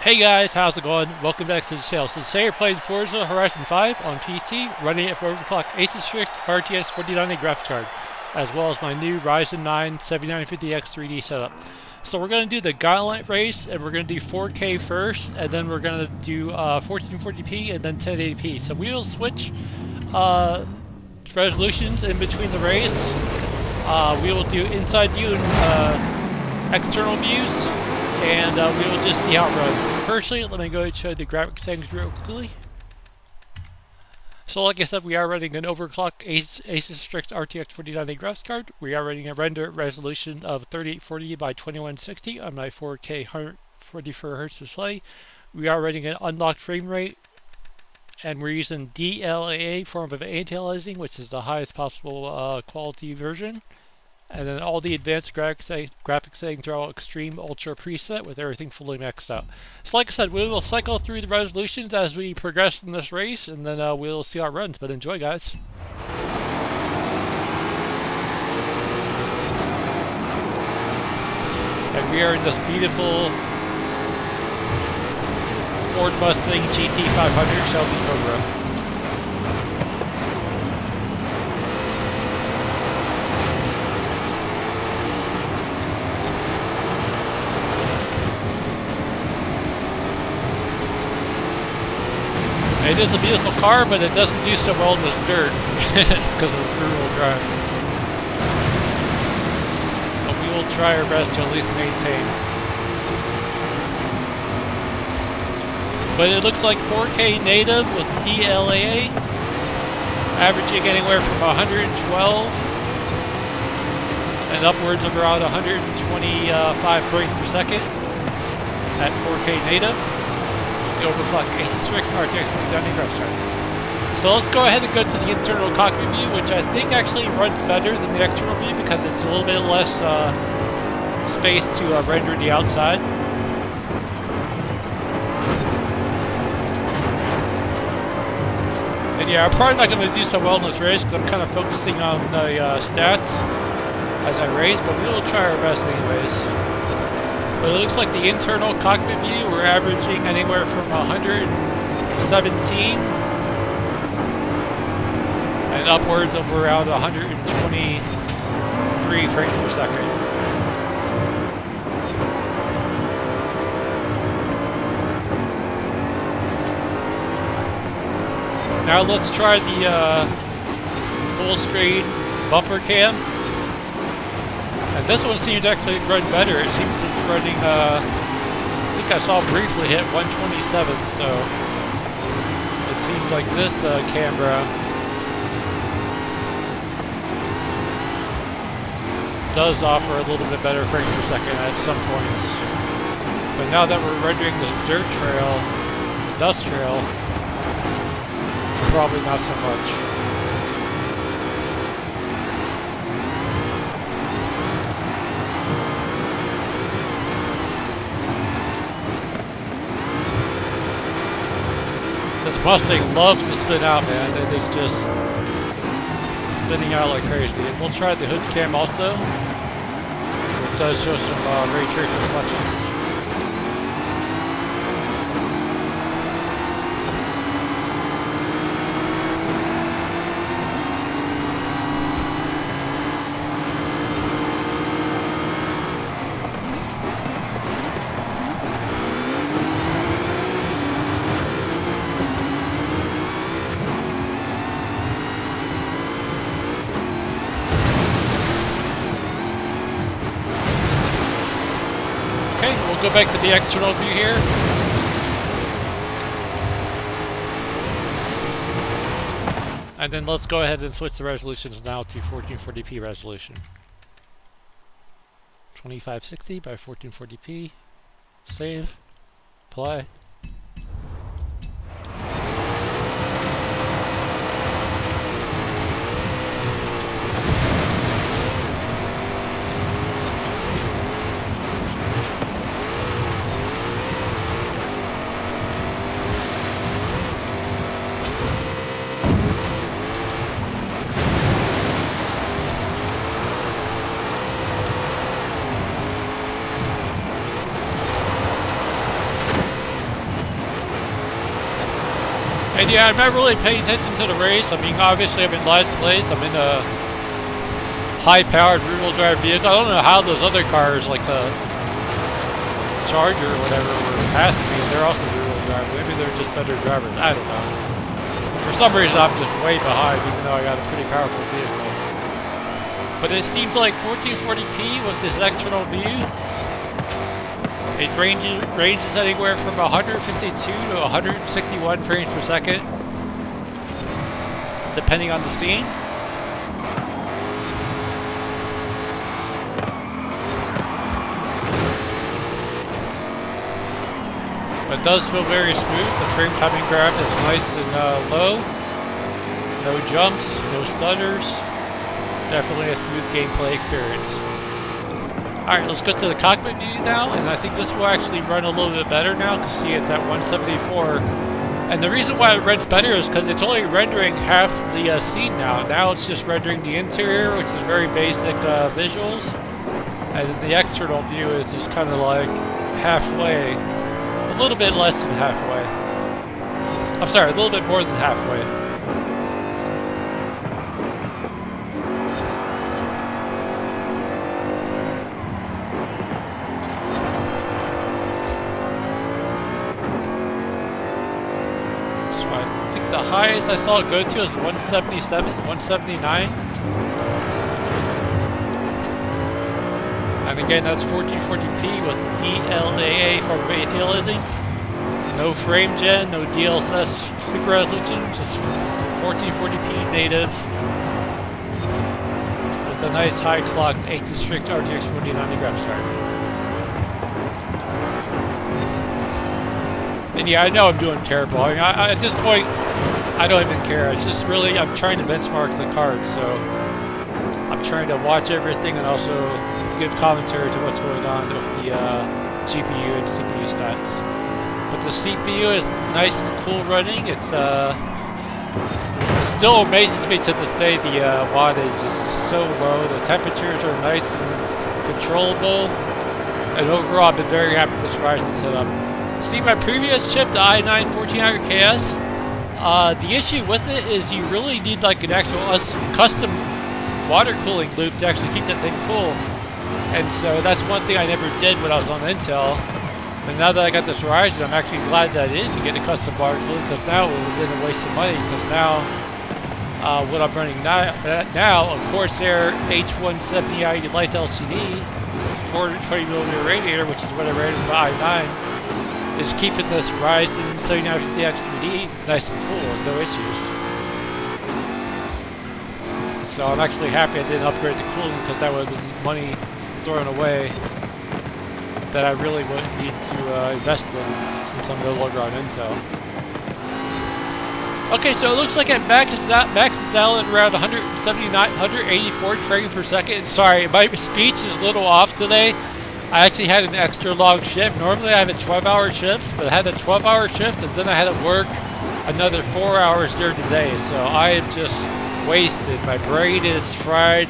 Hey guys, how's it going? Welcome back to the channel. So today we're playing Forza Horizon 5 on PC, running it for overclocked Asus Strix RTX 4090 graphics card, as well as my new Ryzen 9 7950X 3D setup. So we're going to do the Gauntlet race, and we're going to do 4K first, and then we're going to do 1440p and then 1080p. So we will switch resolutions in between the race. We will do inside view and external views, and we will just see how it runs. Personally, let me go and show the graphics settings real quickly. So like I said, we are running an overclocked Asus Strix RTX 4090 graphics card. We are running a render resolution of 3840 by 2160 on my 4K 144Hz display. We are running an unlocked frame rate, and we're using DLAA form of anti-aliasing, which is the highest possible quality version. And then all the advanced graphics settings are all extreme ultra preset with everything fully maxed out. So like I said, we will cycle through the resolutions as we progress in this race, and then we'll see how it runs. But enjoy, guys. And we are in this beautiful Ford Mustang GT500 Shelby Cobra. It is a beautiful car, but it doesn't do so well in this dirt because of the rear-wheel drive. But we will try our best to at least maintain. But it looks like 4K native with DLAA, averaging anywhere from 112 and upwards of around 125 frames per second at 4K native. Overclocked Asus Strix RTX 4090 graphics card. So let's go ahead and go to the internal cockpit view, which I think actually runs better than the external view because it's a little bit less space to render the outside. And yeah, I'm probably not going to do so well in this race because I'm kind of focusing on the stats as I race, but we will try our best anyways. But it looks like the internal cockpit view, we're averaging anywhere from 117 and upwards of around 123 frames per second. Now let's try the full screen bumper cam. And this one seemed to actually run better. It seems to be running, I think I saw briefly hit 127, so it seems like this camera does offer a little bit better frames per second at some points. But now that we're rendering this dirt trail, dust trail, probably not so much. This Mustang loves to spin out, man. It is just spinning out like crazy. And we'll try the hood cam also. It does show some ray tracing reflections. Okay, we'll go back to the external view here. And then let's go ahead and switch the resolutions now to 1440p resolution. 2560 by 1440p. Save. Play. And yeah, I'm not really paying attention to the race. I mean, obviously I'm in last place. I'm in a high-powered rear-wheel drive vehicle. I don't know how those other cars, like the Charger or whatever, were passing me. They're also rear-wheel drive. Maybe they're just better drivers. I don't know. For some reason, I'm just way behind, even though I got a pretty powerful vehicle. But it seems like 1440p with this external view, it ranges anywhere from 152 to 161 frames per second, depending on the scene. But it does feel very smooth. The frame timing graph is nice and low. No jumps, no stutters. Definitely a smooth gameplay experience. Alright, let's go to the cockpit view now, and I think this will actually run a little bit better now, because see it's at 174. And the reason why it runs better is because it's only rendering half the scene now. Now it's just rendering the interior, which is very basic visuals. And then the external view is just kind of like halfway. A little bit less than halfway. I'm sorry, a little bit more than halfway. So I think the highest I saw it go to is 177, 179. And again, that's 1440p with DLAA for aliasing. No frame gen, no DLSS super resolution, just 1440p native with a nice high clock Asus Strix RTX 4090 graphics card. And yeah, I know I'm doing terrible. I mean, at this point, I don't even care. It's just really, I'm trying to benchmark the card, so I'm trying to watch everything and also give commentary to what's going on with the GPU and CPU stats. But the CPU is nice and cool running. It still amazes me to this day. The wattage is so low. The temperatures are nice and controllable. And overall, I've been very happy with this Ryzen setup. See, my previous chip, the i9 1400KS, the issue with it is you really need like an actual custom water cooling loop to actually keep that thing cool. And so that's one thing I never did when I was on Intel. But now that I got this Ryzen, I'm actually glad that I did to get a custom water cooling, because now it would have been a waste of money, because now what I'm running now, a Corsair H170i Light LCD, 420mm radiator, which is what I rated in my i9, is keeping this Ryzen 7950X 3D nice and cool with no issues. So I'm actually happy I didn't upgrade the cooling, because that would have been money thrown away that I really wouldn't need to invest in, since I'm no longer on Intel. Okay, so it looks like it maxes out at around 179, 184 frames per second. Sorry, my speech is a little off today. I actually had an extra long shift. Normally I have a 12-hour shift, but I had a 12-hour shift, and then I had to work another 4 hours during the day. So I am just wasted. My brain is fried.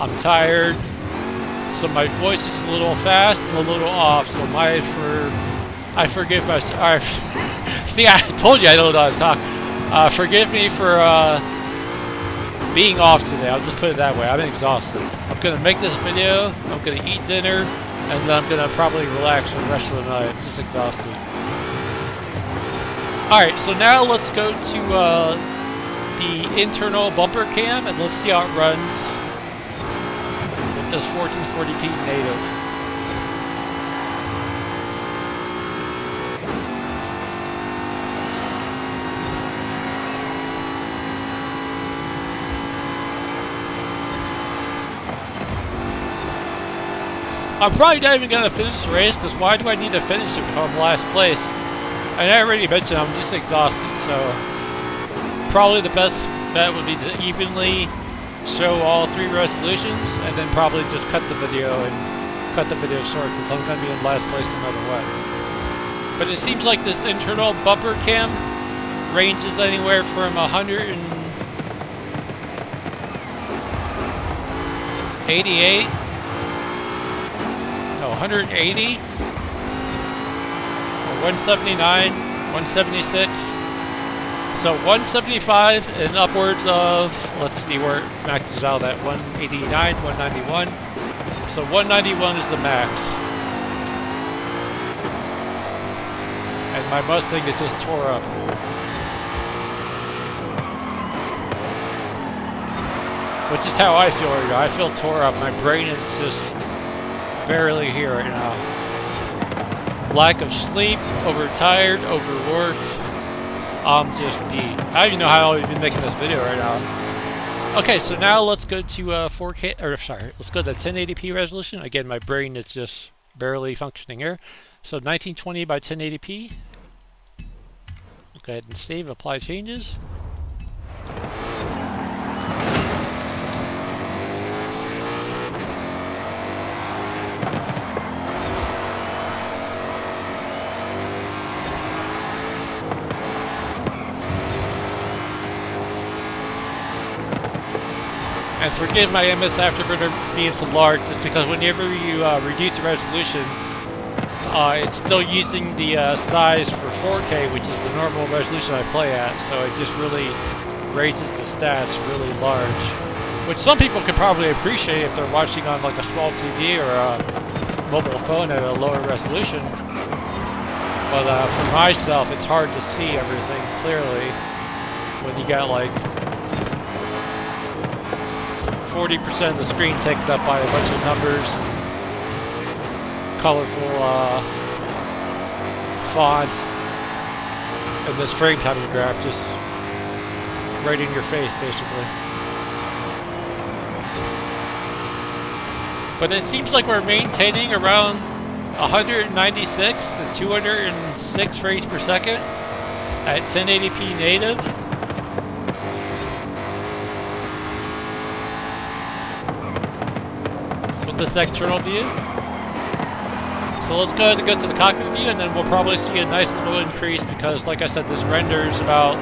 I'm tired. So my voice is a little fast and a little off. So I forgive myself. See, I told you I don't know how to talk. Forgive me for being off today. I'll just put it that way. I'm exhausted. I'm gonna make this video. I'm gonna eat dinner, and then I'm gonna probably relax for the rest of the night. I'm just exhausted. All right. So now let's go to the internal bumper cam, and let's see how it runs. This 1440p native. I'm probably not even going to finish the race, because why do I need to finish it if I'm last place? And I already mentioned I'm just exhausted, so probably the best bet would be to evenly show all three resolutions, and then probably just cut the video short, since I'm going to be in last place no matter what. But it seems like this internal bumper cam ranges anywhere from 188, no, 180, 179, 176. So 175 and upwards of, let's see where it maxes out at, 189, 191. So 191 is the max. And my Mustang is just tore up. Which is how I feel right now. I feel tore up. My brain is just barely here right now. Lack of sleep, overtired, overworked. I'm just beat. I don't even know how I've been making this video right now. Okay, so now let's go to 4K, or sorry, let's go to 1080p resolution. Again, my brain is just barely functioning here. So 1920 by 1080p. Go ahead and save, apply changes. And forgive my MS Afterburner being so large, just because whenever you reduce the resolution, it's still using the size for 4K, which is the normal resolution I play at, so it just really raises the stats really large. Which some people could probably appreciate if they're watching on like a small TV or a mobile phone at a lower resolution. But for myself, it's hard to see everything clearly when you got like 40% of the screen taken up by a bunch of numbers, colorful font, and this frame timing graph just right in your face, basically. But it seems like we're maintaining around 196 to 206 frames per second at 1080p native. This external view. So let's go ahead and go to the cockpit view, and then we'll probably see a nice little increase because, like I said, this renders about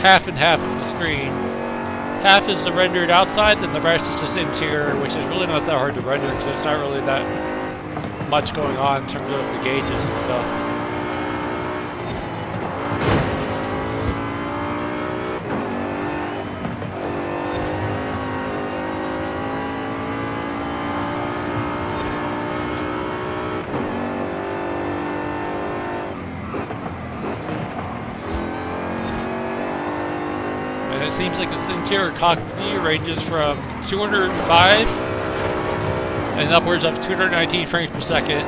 half and half of the screen. Half is the rendered outside, and the rest is just interior, which is really not that hard to render because there's not really that much going on in terms of the gauges and stuff. It seems like this interior cockpit view ranges from 205 and upwards of 219 frames per second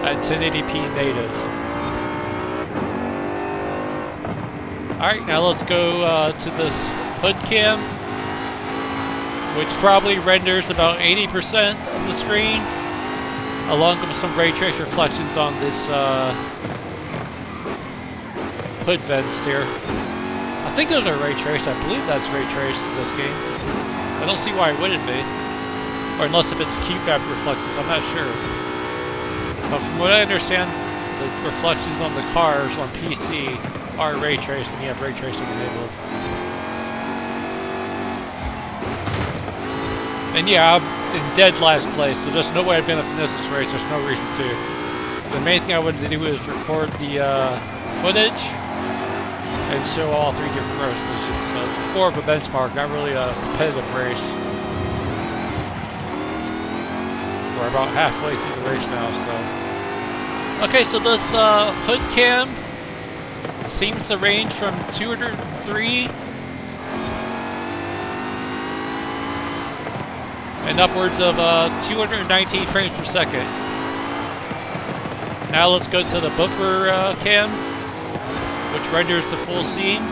at 1080p native. Alright, now let's go to this hood cam, which probably renders about 80% of the screen, along with some ray trace reflections on this hood vents here. I think those are ray traced. I believe that's ray traced in this game. I don't see why it wouldn't be. Or unless if it's QFAB reflections, I'm not sure. But from what I understand, the reflections on the cars on PC are ray traced when you have ray tracing enabled. And yeah, I'm in dead last place, so there's no way I'm gonna finish this race. There's no reason to. The main thing I wanted to do is record the footage and show all three different resolutions. So it's more of a benchmark, not really a competitive race. We're about halfway through the race now, so. Okay, so this hood cam seems to range from 203 and upwards of 219 frames per second. Now let's go to the bumper cam, which renders the full scene.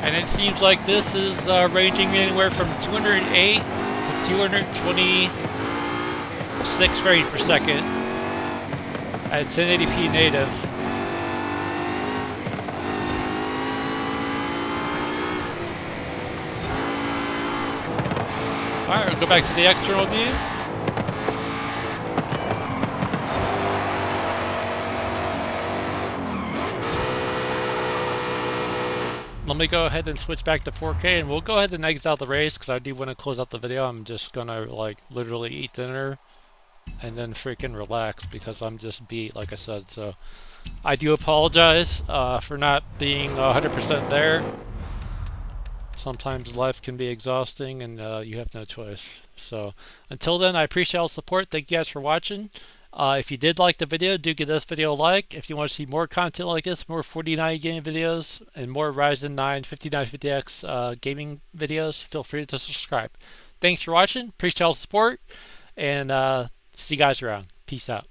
And it seems like this is ranging anywhere from 208 to 226 frames per second at 1080p native. Alright, we'll go back to the external view. let me go ahead and switch back to 4K, and we'll go ahead and exit out the race because I do want to close out the video. I'm just gonna like literally eat dinner and then freaking relax because I'm just beat, like I said. So I do apologize for not being 100% there. Sometimes life can be exhausting and you have no choice. So until then, I appreciate all the support. Thank you guys for watching. If you did like the video, do give this video a like. If you want to see more content like this, more 4090 gaming videos, and more Ryzen 9 5950X gaming videos, feel free to subscribe. Thanks for watching. Appreciate all the support, and see you guys around. Peace out.